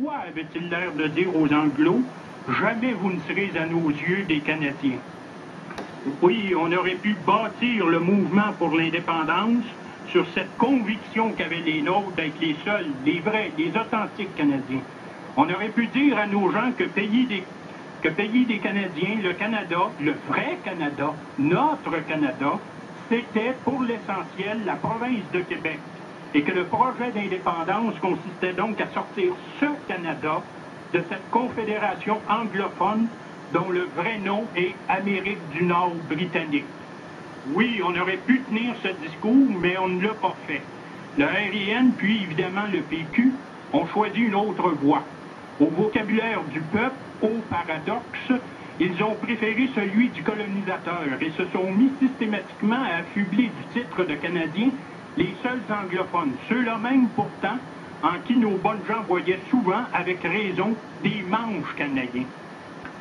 Pourquoi avait-il l'air de dire aux Anglos « Jamais vous ne serez à nos yeux des Canadiens ». Oui, on aurait pu bâtir le mouvement pour l'indépendance sur cette conviction qu'avaient les nôtres d'être les seuls, les vrais, les authentiques Canadiens. On aurait pu dire à nos gens que pays des Canadiens, le Canada, le vrai Canada, notre Canada, c'était pour l'essentiel la province de Québec. Et que le projet d'indépendance consistait donc à sortir ce Canada de cette confédération anglophone dont le vrai nom est Amérique du Nord britannique. Oui, on aurait pu tenir ce discours, mais on ne l'a pas fait. Le RIN, puis évidemment le PQ, ont choisi une autre voie. Au vocabulaire du peuple, au paradoxe, ils ont préféré celui du colonisateur et se sont mis systématiquement à affubler du titre de Canadiens les seuls anglophones, ceux-là même pourtant en qui nos bonnes gens voyaient souvent, avec raison, des manches canadiens.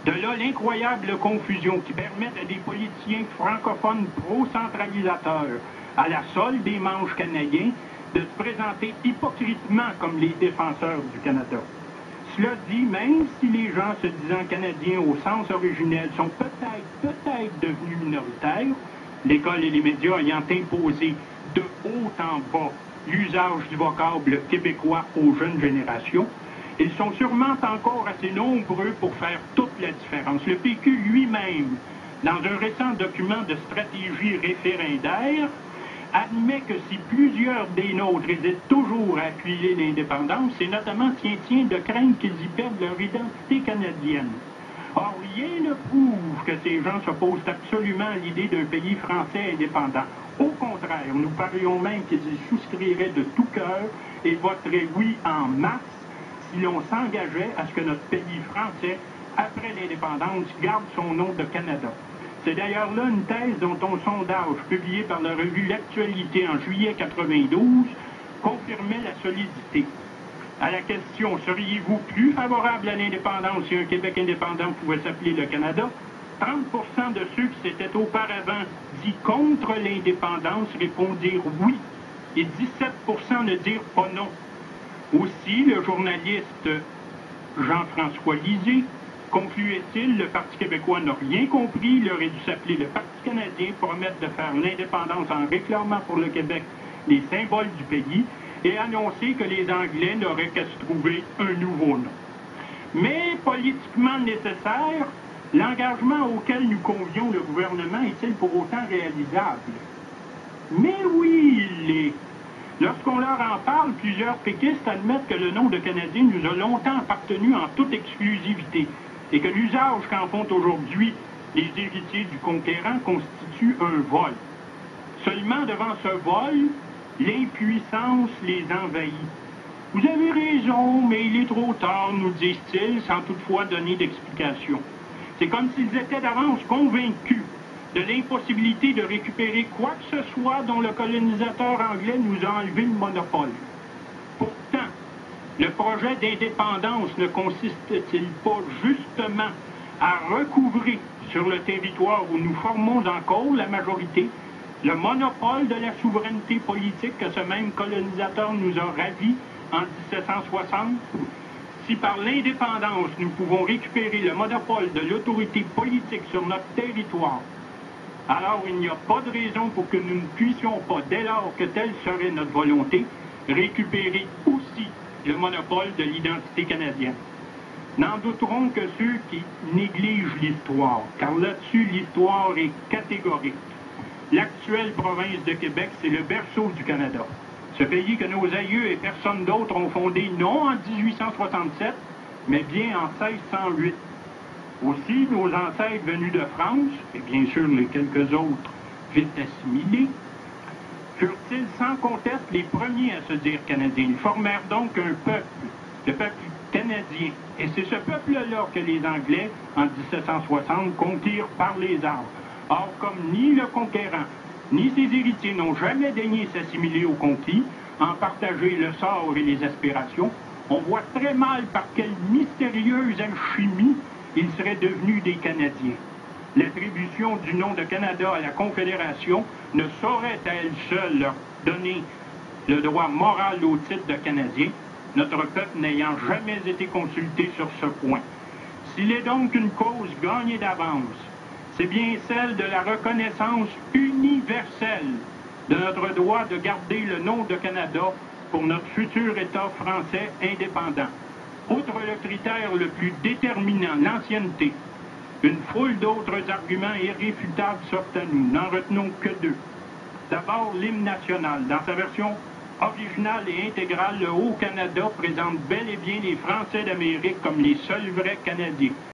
De là l'incroyable confusion qui permet à des politiciens francophones pro-centralisateurs, à la solde des manches canadiens, de se présenter hypocritement comme les défenseurs du Canada. Cela dit, même si les gens se disant canadiens au sens originel sont peut-être devenus minoritaires, l'école et les médias ayant imposé de haut en bas l'usage du vocable québécois aux jeunes générations, ils sont sûrement encore assez nombreux pour faire toute la différence. Le PQ lui-même, dans un récent document de stratégie référendaire, admet que si plusieurs des nôtres hésitent toujours à appuyer l'indépendance, c'est notamment tient de craindre qu'ils y perdent leur identité canadienne. Or, rien ne prouve que ces gens s'opposent absolument à l'idée d'un pays français indépendant. Au contraire, nous parions même qu'ils y souscriraient de tout cœur et voteraient oui en masse si l'on s'engageait à ce que notre pays français, après l'indépendance, garde son nom de Canada. C'est d'ailleurs là une thèse dont un sondage publié par la revue L'Actualité en juillet 92 confirmait la solidité. À la question « Seriez-vous plus favorable à l'indépendance si un Québec indépendant pouvait s'appeler le Canada ?» 30% de ceux qui s'étaient auparavant dit contre l'indépendance répondirent oui et 17% ne dirent pas non. Aussi, le journaliste Jean-François Lisée concluait-il, le Parti québécois n'a rien compris, il aurait dû s'appeler le Parti canadien, promettre de faire l'indépendance en réclamant pour le Québec les symboles du pays et annoncer que les Anglais n'auraient qu'à se trouver un nouveau nom. Mais politiquement nécessaire, l'engagement auquel nous convions le gouvernement est-il pour autant réalisable? Mais oui, il l'est. Lorsqu'on leur en parle, plusieurs péquistes admettent que le nom de Canadien nous a longtemps appartenu en toute exclusivité et que l'usage qu'en font aujourd'hui les héritiers du conquérant constitue un vol. Seulement devant ce vol, l'impuissance les envahit. Vous avez raison, mais il est trop tard, nous disent-ils, sans toutefois donner d'explication. C'est comme s'ils étaient d'avance convaincus de l'impossibilité de récupérer quoi que ce soit dont le colonisateur anglais nous a enlevé le monopole. Pourtant, le projet d'indépendance ne consiste-t-il pas justement à recouvrer sur le territoire où nous formons encore la majorité le monopole de la souveraineté politique que ce même colonisateur nous a ravis en 1760? Si par l'indépendance nous pouvons récupérer le monopole de l'autorité politique sur notre territoire, alors il n'y a pas de raison pour que nous ne puissions pas, dès lors que telle serait notre volonté, récupérer aussi le monopole de l'identité canadienne. N'en douteront que ceux qui négligent l'histoire, car là-dessus l'histoire est catégorique. L'actuelle province de Québec, c'est le berceau du Canada. Ce pays que nos aïeux et personne d'autre ont fondé non en 1867, mais bien en 1608. Aussi, nos ancêtres venus de France, et bien sûr les quelques autres vite assimilés, furent-ils sans conteste les premiers à se dire Canadiens. Ils formèrent donc un peuple, le peuple canadien. Et c'est ce peuple-là que les Anglais, en 1760, conquirent par les armes. Or, comme ni le conquérant, ni ses héritiers n'ont jamais daigné s'assimiler aux conquis, en partager le sort et les aspirations, on voit très mal par quelle mystérieuse alchimie ils seraient devenus des Canadiens. L'attribution du nom de Canada à la Confédération ne saurait à elle seule leur donner le droit moral au titre de Canadien, notre peuple n'ayant jamais été consulté sur ce point. S'il est donc une cause gagnée d'avance, c'est bien celle de la reconnaissance universelle de notre droit de garder le nom de Canada pour notre futur État français indépendant. Outre le critère le plus déterminant, l'ancienneté, une foule d'autres arguments irréfutables s'offrent à nous. N'en retenons que deux. D'abord, l'hymne national. Dans sa version originale et intégrale, le Haut-Canada présente bel et bien les Français d'Amérique comme les seuls vrais Canadiens.